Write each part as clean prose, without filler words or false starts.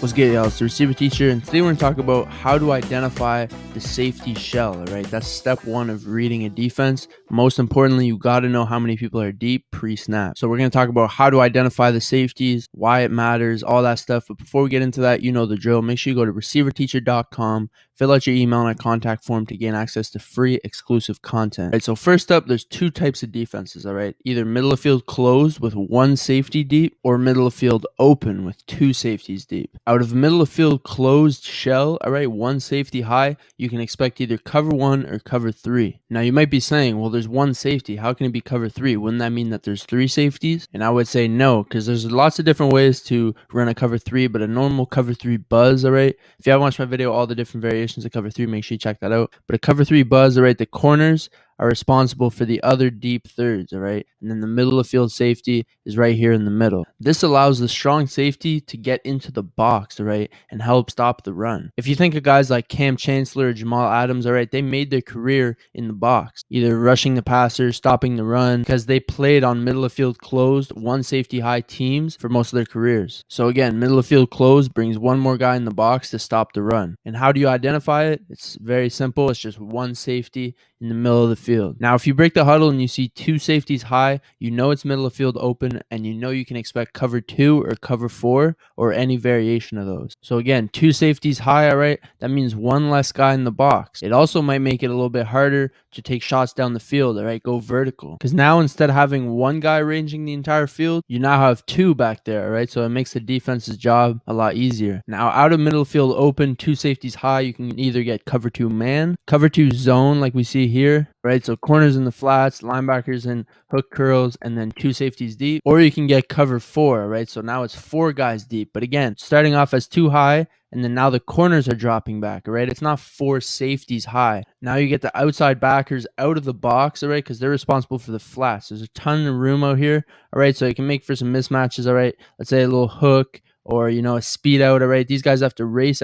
What's good, y'all? It's the Receiver Teacher, and today we're going to talk about how to identify the safety shell, all right? That's step one of reading a defense. Most importantly, you got to know how many people are deep pre-snap. So we're going to talk about how to identify the safeties, why it matters, all that stuff. But before we get into that, you know the drill. Make sure you go to ReceiverTeacher.com, fill out your email and a contact form to gain access to free exclusive content. All right, so first up, there's two types of defenses, all right? Either middle of field closed with one safety deep or middle of field open with two safeties deep. Out of middle of field closed shell, all right, one safety high, you can expect either cover one or cover three. Now you might be saying, well, there's one safety. How can it be cover three? Wouldn't that mean that there's three safeties? And I would say no, because there's lots of different ways to run a cover three, but a normal cover three buzz, all right? If you haven't watched my video, all the different variations of cover three, make sure you check that out. But a cover three buzz, all right, the corners are responsible for the other deep thirds, all right? And then the middle of field safety is right here in the middle. This allows the strong safety to get into the box, all right, and help stop the run. If you think of guys like Cam Chancellor or Jamal Adams, all right, they made their career in the box, either rushing the passer, stopping the run, because they played on middle of field closed, one safety high teams for most of their careers. So again, middle of field closed brings one more guy in the box to stop the run. And how do you identify it? It's very simple. It's just one safety in the middle of the field. Now, if you break the huddle and you see two safeties high, you know it's middle of field open, and you know you can expect cover two or cover four or any variation of those. So again, two safeties high, all right, that means one less guy in the box. It also might make it a little bit harder to take shots down the field, all right, go vertical. Because now instead of having one guy ranging the entire field, you now have two back there, all right? So it makes the defense's job a lot easier. Now, out of middle field open, two safeties high, you can either get cover two man, cover two zone like we see here, right? So corners in the flats, linebackers in hook curls, and then two safeties deep. Or you can get cover four, right? So now it's four guys deep. But again, starting off as two high, and then now the corners are dropping back, right? It's not four safeties high. Now you get the outside backers out of the box, all right? Because they're responsible for the flats. There's a ton of room out here, all right? So you can make for some mismatches, all right? Let's say a little hook or, you know, a speed out, all right? These guys have to race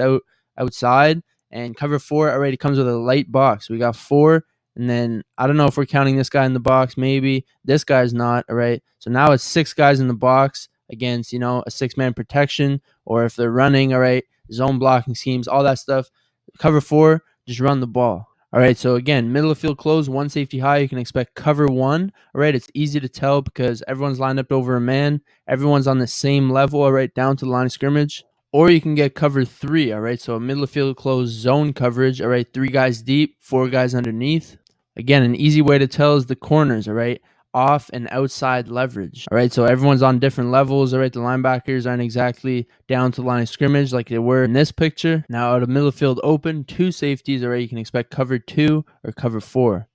outside. And cover four, all right, it comes with a light box. We got four. And then I don't know if we're counting this guy in the box. Maybe this guy's not. All right. So now it's six guys in the box against, you know, a six-man protection. Or if they're running, all right, zone blocking schemes, all that stuff. Cover four, just run the ball. All right. So again, middle of field closed, one safety high. You can expect cover one. All right. It's easy to tell because everyone's lined up over a man. Everyone's on the same level, all right, down to the line of scrimmage. Or you can get cover three, all right? So a middle of field closed zone coverage, all right? Three guys deep, four guys underneath. Again, an easy way to tell is the corners, all right? Off and outside leverage, all right? So everyone's on different levels, all right? The linebackers aren't exactly down to the line of scrimmage like they were in this picture. Now out of middle field open, two safeties, all right? You can expect cover two or cover four.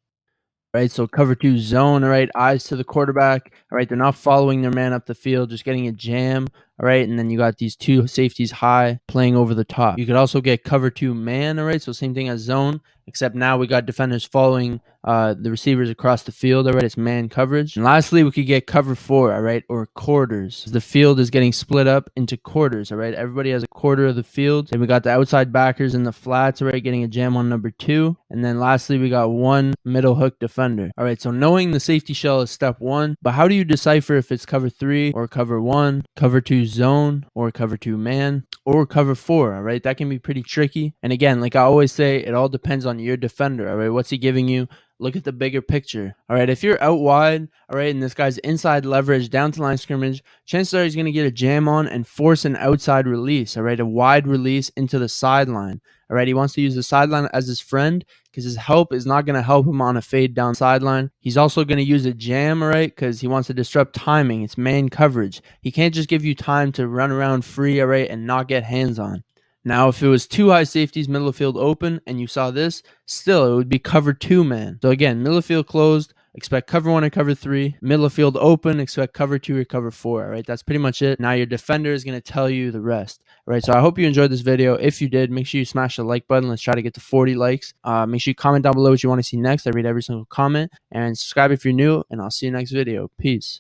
Right, so cover two zone, all right, eyes to the quarterback, all right, they're not following their man up the field, just getting a jam, all right, and then you got these two safeties high playing over the top. You could also get cover two man, all right, so same thing as zone, except now we got defenders following the receivers across the field, all right, it's man coverage. And lastly, we could get cover four, all right, or quarters. The field is getting split up into quarters, all right, everybody has a quarter of the field. Then we got the outside backers in the flats, all right, getting a jam on number two. And then lastly, we got one middle hook defender. All right, so knowing the safety shell is step one, but how do you decipher if it's cover three or cover one, cover two zone or cover two man or cover four, all right? That can be pretty tricky. And again, like I always say, it all depends on your defender, all right? What's he giving you? Look at the bigger picture. All right, if you're out wide, all right, and this guy's inside leverage down to line scrimmage, chances are he's going to get a jam on and force an outside release, all right, a wide release into the sideline. All right, he wants to use the sideline as his friend because his help is not going to help him on a fade down sideline. He's also going to use a jam, all right, because he wants to disrupt timing. It's man coverage. He can't just give you time to run around free, all right, and not get hands on. Now, if it was two high safeties, middle of field open, and you saw this, still it would be cover two man. So again, middle of field closed, expect cover one or cover three. Middle of field open, expect cover two or cover four. All right, that's pretty much it. Now your defender is going to tell you the rest. All right, so I hope you enjoyed this video. If you did, make sure you smash the like button. Let's try to get to 40 likes. Make sure you comment down below what you want to see next. I read every single comment. And subscribe if you're new, and I'll see you next video. Peace.